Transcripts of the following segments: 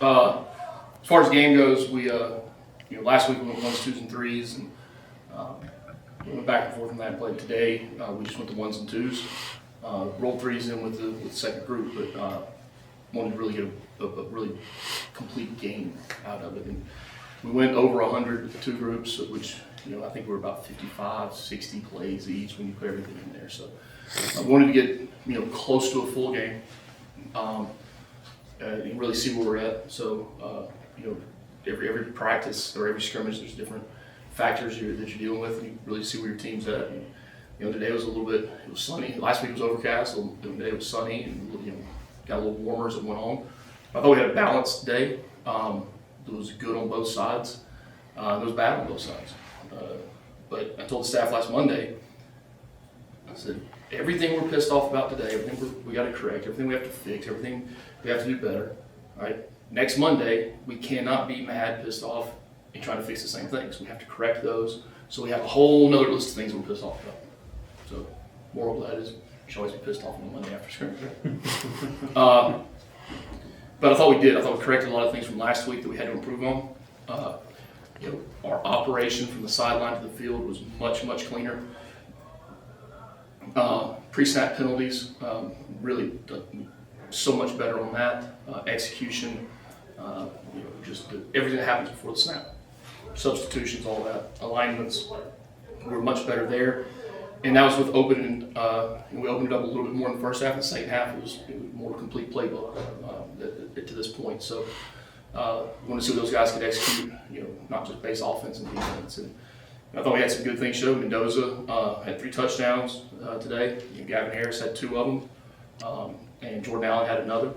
As far as game goes, we last week we went 1s, 2s, and 3s, and we went back and forth on that and played today. We just went to 1s and 2s. Rolled 3s in with the second group, but wanted to really get a really complete game out of it. And we went over 100 with the two groups, which I think we're about 55, 60 plays each when you put everything in there. So I wanted to get close to a full game and really see where we're at. So every practice or every scrimmage, there's different factors that you're dealing with, and you really see where your team's at. And, today was it was sunny. Last week was overcast, so today was sunny, and got a little warmer as it went on. I thought we had a balanced day. It was good on both sides. It was bad on both sides. But I told the staff last Monday, I said, everything we're pissed off about today, everything we got to correct, everything we have to fix, everything we have to do better. All right. Next Monday, we cannot be mad, pissed off, and trying to fix the same things. We have to correct those. So we have a whole nother list of things we're pissed off about. So, moral of that is you should always be pissed off on the Monday after scrimmage. But I thought we did. I thought we corrected a lot of things from last week that we had to improve on. Our operation from the sideline to the field was much, much cleaner. Pre-snap penalties, really so much better on that. Execution, just everything that happens before the snap. Substitutions, all that. Alignments, were much better there. And that was with opening, we opened it up a little bit more in the first half. In the second half, it was more complete playbook to this point. So we want to see what those guys could execute, not just base offense and defense. And I thought we had some good things showed. Mendoza had 3 touchdowns today. Gavin Harris had 2 of them, and Jordan Allen had another.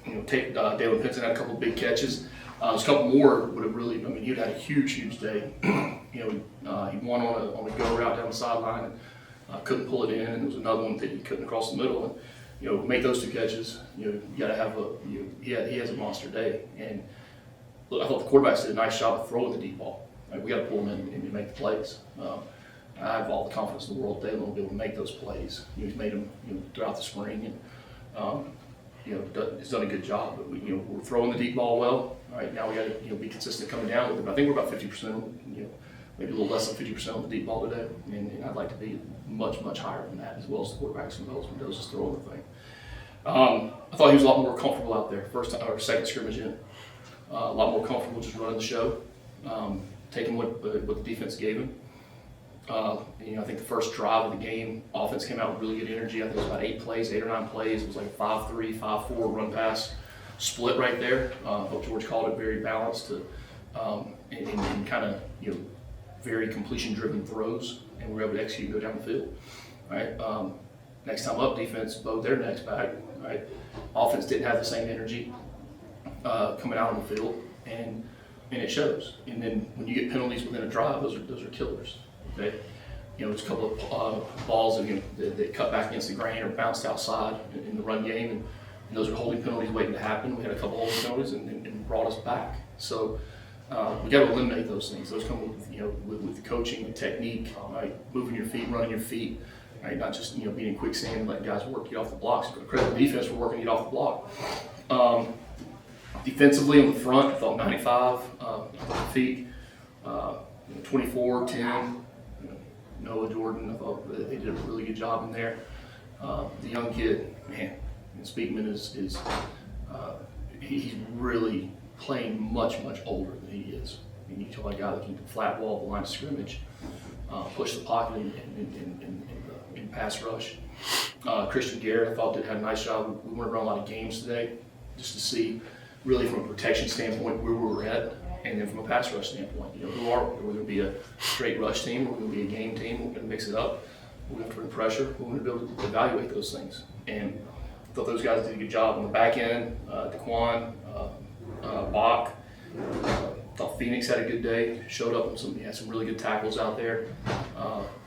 Dalen Pinson had a couple of big catches. There's a couple more would have really. He'd had a huge day. He won on a go route down the sideline and couldn't pull it in, and there was another one that he couldn't across the middle. And make those 2 catches. You got to have he has a monster day. And look, I thought the quarterbacks did a nice job of throwing the deep ball. We got to pull them in and make the plays. I have all the confidence in the world Dalen will be able to make those plays. He's made them throughout the spring, and he's done a good job. But we're throwing the deep ball well. All right, now we got to be consistent coming down with it. But I think we're about 50%, maybe a little less than 50% on the deep ball today, and I'd like to be much higher than that, as well as the quarterbacks and those Mendoza's throwing the thing. I thought he was a lot more comfortable out there. Second scrimmage in, a lot more comfortable just running the show, taking what the defense gave him. I think the first drive of the game, offense came out with really good energy. I think it was about 8 or 9 plays. It was like a 5-3, 5-4 run pass split right there. I thought George called it very balanced and kind of very completion-driven throws, and we were able to execute and go down the field. All right. Next time up, defense bowed their necks back. All right. Offense didn't have the same energy coming out on the field, and it shows. And then when you get penalties within a drive, those are killers. Okay. There's a couple of balls that cut back against the grain or bounced outside in the run game, and those are holding penalties waiting to happen. We had a couple of holding penalties and brought us back. So we got to eliminate those things. Those come with coaching, with technique, right? Moving your feet, running your feet, right? Not just being in quicksand and letting guys work to get off the blocks. Credit the defense for working to get off the block. Defensively on the front, I thought 95 feet, 24, 10. Noah Jordan, I thought they did a really good job in there. The young kid, man, Speakman he's really playing much older than he is. You talk about a guy that can flat ball the line of scrimmage, push the pocket in pass rush. Christian Garrett, I thought, did have a nice job. We went around a lot of games today just to see, really from a protection standpoint, where we were at. And then from a pass rush standpoint, who are we? We're going to be a straight rush team. We're going to be a game team. We're going to mix it up. We're going to bring pressure. We're going to be able to evaluate those things. And I thought those guys did a good job on the back end. Daquan, Bach. Thought Phoenix had a good day. Showed up and he had some really good tackles out there.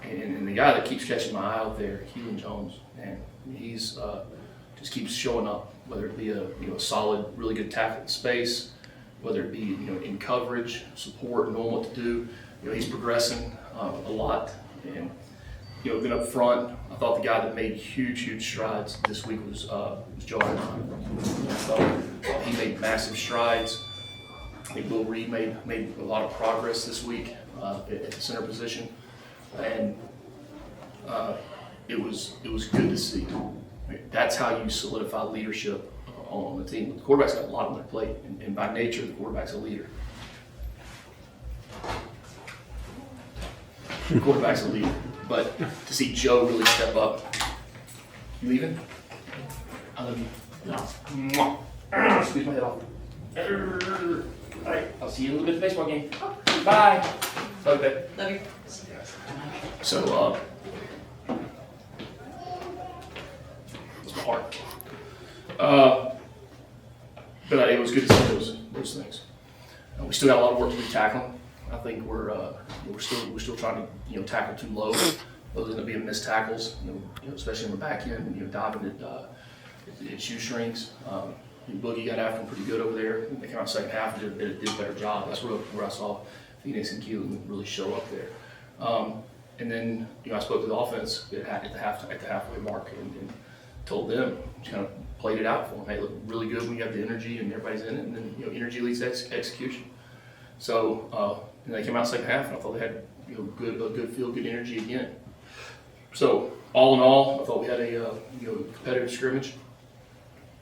And the guy that keeps catching my eye out there, Keelan Jones, man, he's just keeps showing up. Whether it be a solid, really good tackle in space, whether it be in coverage, support, knowing what to do. He's progressing a lot, and Then up front, I thought the guy that made huge strides this week was Joe Allen. He made massive strides. I think Will Reed made a lot of progress this week at the center position, and it was good to see. That's how you solidify leadership on the team. The quarterback's got a lot on their plate, and by nature, the quarterback's a leader. The quarterback's a leader, but to see Joe really step up. You leaving? I love you. No. Squeeze my head off. All right, I'll see you in a little bit of the baseball game. Bye. Love you, babe. Love you. So, it's my heart. But it was good to see those things. We still got a lot of work to be tackling. I think we're still trying to tackle too low. Those end up being missed tackles, especially in the back end. Diving at shoestrings. Boogie got after him pretty good over there. They came out second half and did a better job. That's where I saw Phoenix and Keelan really show up there. And then I spoke to the offense at the halfway mark and told them, just kind of played it out for them. Hey, look really good when you have the energy and everybody's in it, and then energy leads execution. So and they came out second half, and I thought they had a good feel, good energy again. So all in all, I thought we had a competitive scrimmage.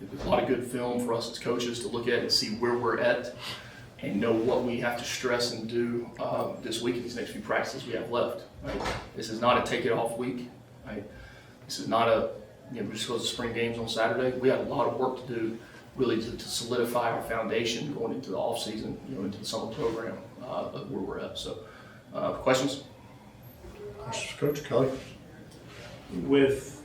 It was a lot of good film for us as coaches to look at and see where we're at and know what we have to stress and do this week in these next few practices we have left. Right? This is not a take it off week. Right? This is not a just because of spring games on Saturday. We have a lot of work to do really to solidify our foundation going into the off season, into the summer program of where we're at. So questions? Coach Kelly. With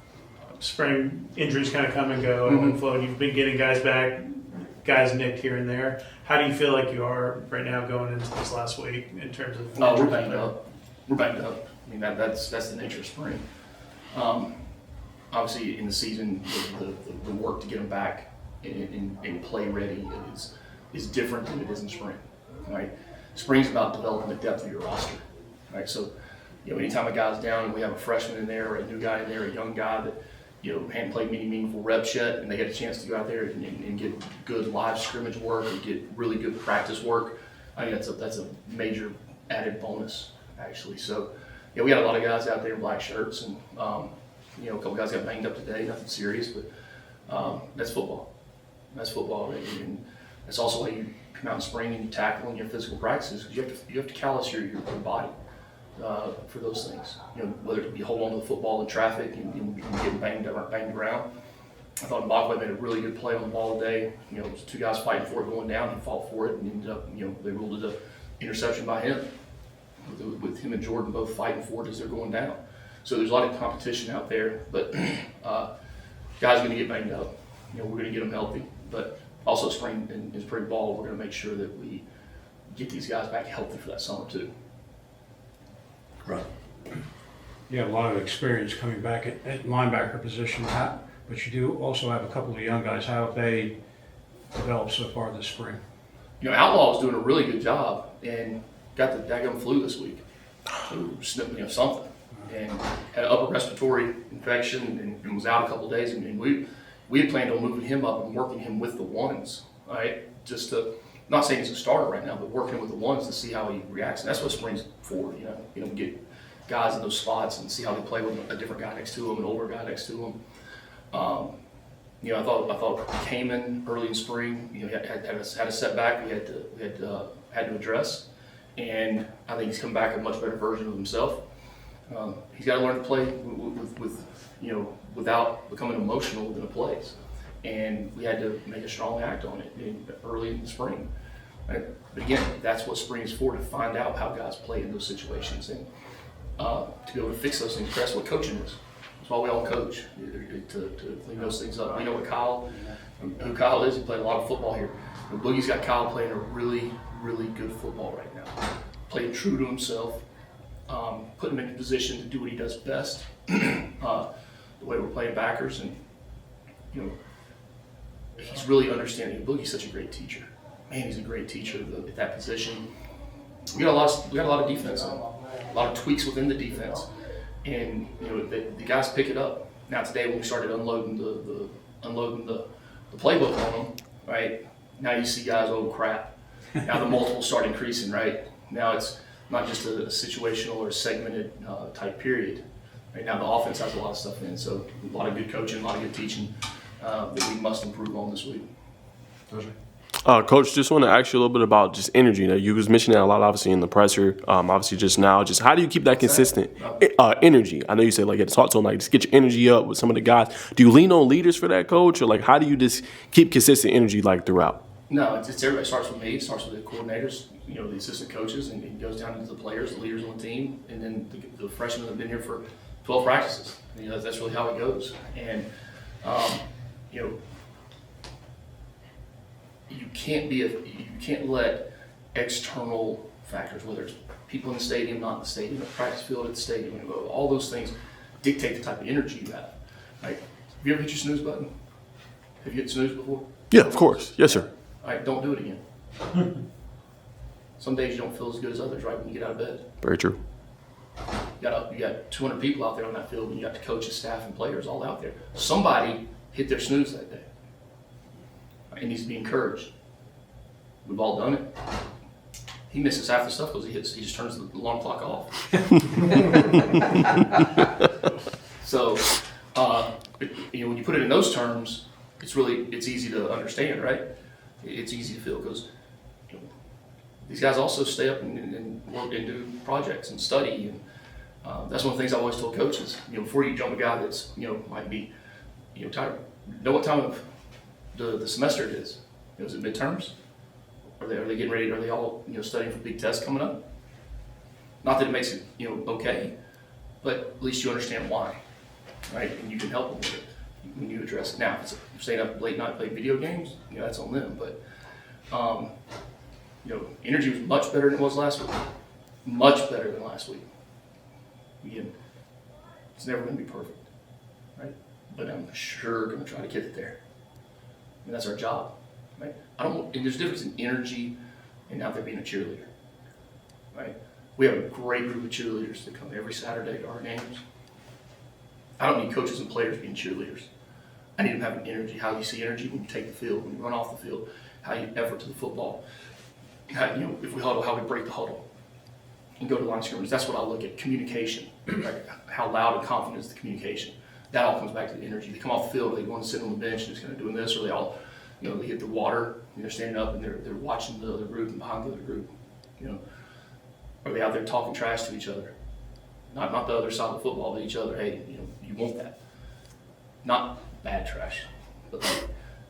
spring injuries kind of come and go and flow, you've been getting guys back, guys nicked here and there. How do you feel like you are right now going into this last week in terms of? We're banged up. We're banged up. I mean that's the nature of spring. Obviously in the season, the work to get them back and play ready is different than it is in spring. Right? Spring's about developing the depth of your roster. Right? So anytime a guy's down and we have a freshman in there or a new guy in there, a young guy that hadn't played many meaningful reps yet, and they get a chance to go out there and get good live scrimmage work and get really good practice work, I think that's a major added bonus actually. So we had a lot of guys out there in black shirts, and a couple guys got banged up today, nothing serious, but that's football. That's football, and that's also why you come out in spring and you tackle in your physical practices, because you have to callous your body for those things. Whether it be hold on to the football in traffic and get banged around. I thought Mbakwe made a really good play on the ball today. It was two guys fighting for it going down. He fought for it and ended up, they ruled it an interception by him. With him and Jordan both fighting for it as they're going down. So there's a lot of competition out there, but guys are going to get banged up. We're going to get them healthy, but also spring ball, we're going to make sure that we get these guys back healthy for that summer too. Right. You have a lot of experience coming back at linebacker position, but you do also have a couple of young guys. How have they developed so far this spring? Outlaw was doing a really good job and got the daggum flu this week. Something. And had an upper respiratory infection and was out a couple of days. And we had planned on moving him up and working him with the ones, right? Just to, not saying he's a starter right now, but working with the ones to see how he reacts. And that's what spring's for, get guys in those spots and see how they play with a different guy next to him, an older guy next to him. I thought came in early in spring, had a setback we had to address, and I think he's come back a much better version of himself. He's got to learn to play without becoming emotional within the plays, and we had to make a strong act on it early in the spring. Right? But again, that's what spring is for, to find out how guys play in those situations and to be able to fix those things. That's what coaching is. That's why we all coach, to clean those things up. We know who Kyle is. He played a lot of football here. Boogie's got Kyle playing a really, really good football right now. Playing true to himself, putting him in a position to do what he does best. The way we're playing backers, and he's really understanding. Boogie's such a great teacher. Man, he's a great teacher at that position. We got a lot of defense in, a lot of tweaks within the defense, and the guys pick it up. Now today, when we started unloading the playbook on them, right? Now you see guys, oh crap. Now the multiples start increasing, right? Now it's not just a situational or a segmented type period. Right now the offense has a lot of stuff in, so a lot of good coaching, a lot of good teaching that we must improve on this week. Coach, just want to ask you a little bit about just energy. Now, you was mentioning that a lot, obviously, in the presser, obviously just now. Just how do you keep that consistent energy? I know you said, like, you had to talk to them, like, just get your energy up with some of the guys. Do you lean on leaders for that, Coach? Or, like, how do you just keep consistent energy, like, throughout? No, it's everybody. It starts with me. It starts with the coordinators, the assistant coaches, and it goes down into the players, the leaders on the team, and then the freshmen that have been here for 12 practices. That's really how it goes. And, you can't let external factors, whether it's people in the stadium, not in the stadium, the practice field at the stadium, all those things dictate the type of energy you have. Like, have you ever hit your snooze button? Have you hit snooze before? Yeah, of course. Yes, sir. All right, don't do it again. Some days you don't feel as good as others, right, when you get out of bed. Very true. You got 200 people out there on that field, and you got the coaches, staff, and players all out there. Somebody hit their snooze that day. It needs to be encouraged. We've all done it. He misses half the stuff because he just turns the alarm clock off. So, when you put it in those terms, it's easy to understand, right? It's easy to feel because these guys also stay up and work and do projects and study, and that's one of the things I've always told coaches. Before you jump a guy that's might be tired, know what time of the semester it is. Is it midterms? Are they getting ready? Are they all studying for big tests coming up? Not that it makes it okay, but at least you understand why, right? And you can help them with it when you address it. Now, if it's staying up late night playing video games, that's on them. But energy was much better than it was last week. Much better than last week. Again, it's never going to be perfect, right? But I'm sure going to try to get it there. And that's our job, right? And there's a difference in energy and out there being a cheerleader, right? We have a great group of cheerleaders that come every Saturday to our games. I don't need coaches and players being cheerleaders. I need them having energy. How you see energy when you take the field, when you run off the field, how you effort to the football. If we huddle, how we break the huddle and go to line of scrimmage. That's what I look at. Communication, right? How loud and confident is the communication? That all comes back to the energy. They come off the field, they want to sit on the bench and just kind of doing this, or they all, they hit the water and they're standing up and they're watching the other group and behind the other group, Are they out there talking trash to each other? Not the other side of the football, but each other. Hey, you want that. Not bad trash, but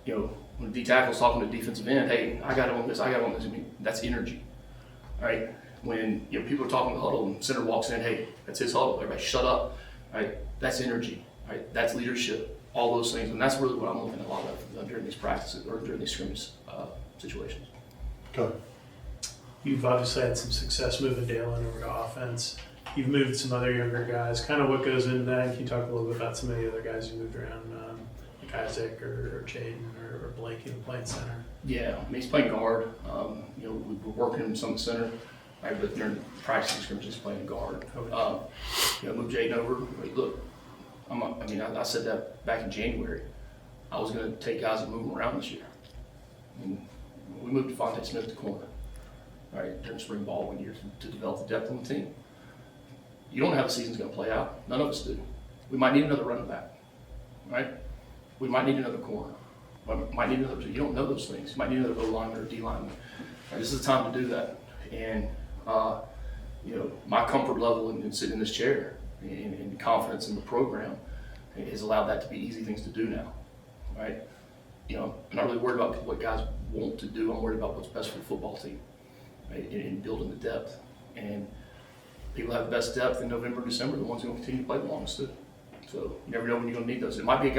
when the D tackle's talking to the defensive end, hey, I got it on this, I mean, that's energy, right? When people are talking in the huddle and center walks in, hey, that's his huddle, everybody shut up, right? That's energy. Right? That's leadership, all those things, and that's really what I'm looking at a lot of during these practices or during these scrimmage situations. Okay. You've obviously had some success moving Dalen over to offense. You've moved some other younger guys. Kind of what goes into that? Can you talk a little bit about some of the other guys you moved around, like Isaac or Jaden or Blake, playing center? Yeah, he's playing guard. We're working him some center, right? But during practice and scrimmage, he's playing guard. Moved Jaden over. Look. I said that back in January. I was going to take guys and move them around this year. And we moved Devontae Smith to corner, right, during spring ball 1 year to develop the depth on the team. You don't know how the season's going to play out. None of us do. We might need another running back, right? We might need another corner. We might need another. You don't know those things. You might need another O lineman or D lineman. Right, this is the time to do that. And my comfort level in sitting in this chair and confidence in the program has allowed that to be easy things to do now, right? I'm not really worried about what guys want to do. I'm worried about what's best for the football team, right? And building the depth. And people have the best depth in November, December, the ones who will continue to play the longest too. So you never know when you're going to need those. It might be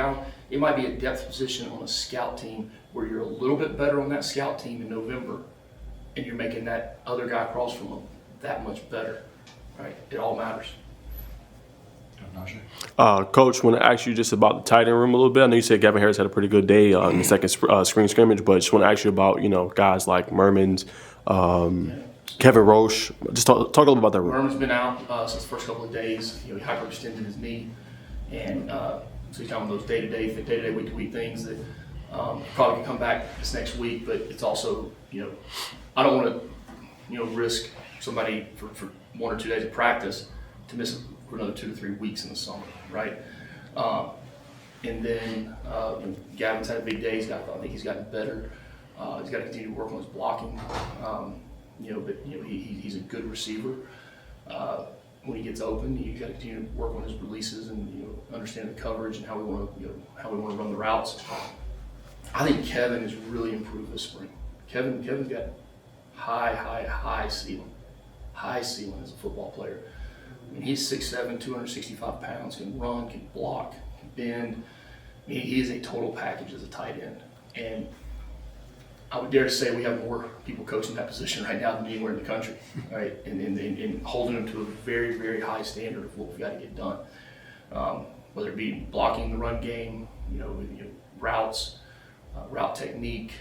a depth position on a scout team where you're a little bit better on that scout team in November, and you're making that other guy across from them that much better, right? It all matters. Coach, want to ask you just about the tight end room a little bit. I know you said Gavin Harris had a pretty good day in the second spring scrimmage, but just want to ask you about guys like Mermans, Kevin Roche, just talk a little bit about that room. Herman's been out since the first couple of days. He hyperextended his knee, and so he's kind of those day-to-day, week-to-week things that probably can come back this next week. But it's also, I don't want to, risk somebody for 1 or 2 days of practice to miss for another 2 to 3 weeks in the summer, right? And then Gavin's had a big day. I think he's gotten better. He's got to continue to work on his blocking. He's a good receiver. When he gets open, you got to continue to work on his releases and understand the coverage and how we want to run the routes. I think Kevin has really improved this spring. Kevin's got high ceiling as a football player. I mean, he's 6'7", 265 pounds, can run, can block, can bend. I mean, he is a total package as a tight end. And I would dare to say we have more people coaching that position right now than anywhere in the country, right? And holding them to a very, very high standard of what we've got to get done. Whether it be blocking the run game, routes, route technique,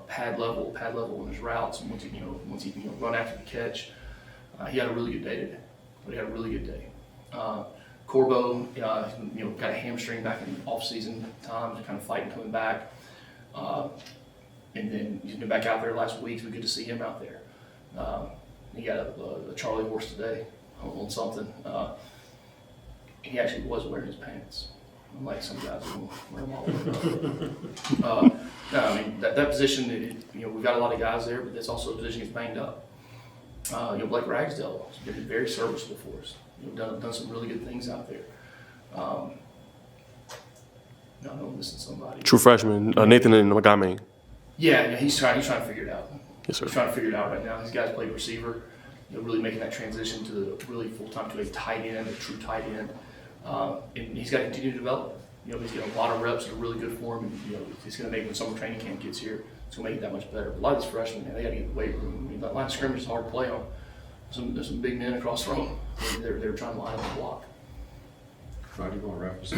pad level on his routes, and once he run after the catch. He had a really good day today. He had a really good day. Corbo, got a hamstring back in off-season times, kind of fighting coming back. And then he's been back out there last week, so we good to see him out there. He got a Charlie horse today on something. He actually was wearing his pants, unlike some guys who wear them all the way up. No, I mean, that position, we've got a lot of guys there, but that's also a position that's banged up. Blake Ragsdale has been very serviceable for us. Done some really good things out there. I know I'm missing somebody. True freshman, Nathan and Magame. Yeah, he's trying to figure it out. Yes, sir. He's trying to figure it out right now. These guys played receiver, really making that transition to really full-time to a tight end, a true tight end. And he's got to continue to develop. He's got a lot of reps that are really good for him. And, he's going to make when summer training camp gets here, it's going to make it that much better. But a lot of these freshmen, man, they got to get the weight room. I mean, that line of scrimmage is hard to play on. There's some big men across from them. They're trying to line up and block. Friday going to wrap us.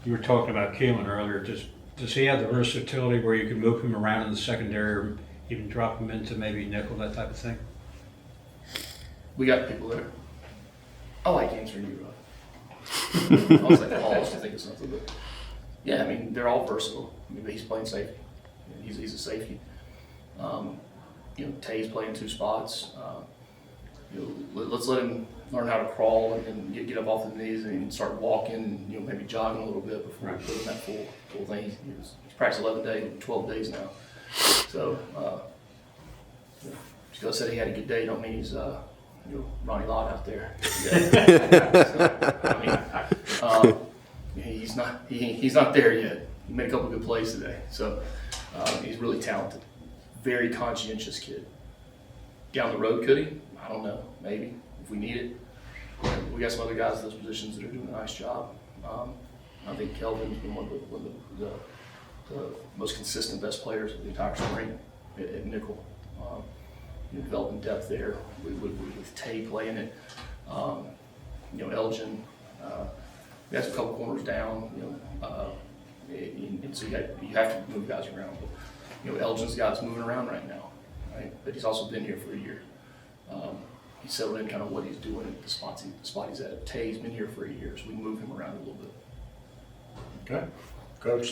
You were talking about Keelan earlier. Does he have the versatility where you can move him around in the secondary or even drop him into maybe nickel, that type of thing? We got people there. I like answering you, Rod. I was like, pause to think of something, but yeah, I mean, they're all versatile. I mean, he's playing safety. He's a safety. Tay's playing 2 spots. Let's let him learn how to crawl and get up off the knees and start walking and maybe jogging a little bit before we put him that full thing. He's practiced 12 days now. So just because I said he had a good day don't mean he's Ronnie Lott out there. He's not there yet. He made a couple good plays today. So he's really talented. Very conscientious kid. Down the road, could he? I don't know. Maybe if we need it. We got some other guys in those positions that are doing a nice job. I think Kelvin's been one of the most consistent, best players of the entire spring at nickel. Developing depth there with Tay playing it. Elgin. We have a couple corners down. And so you have to move guys around. But Elgin's got us moving around right now, right? But he's also been here for a year. He's settled in kind of what he's doing at the spot he's at. Tay's been here for a year, so we can move him around a little bit. Okay. Coach.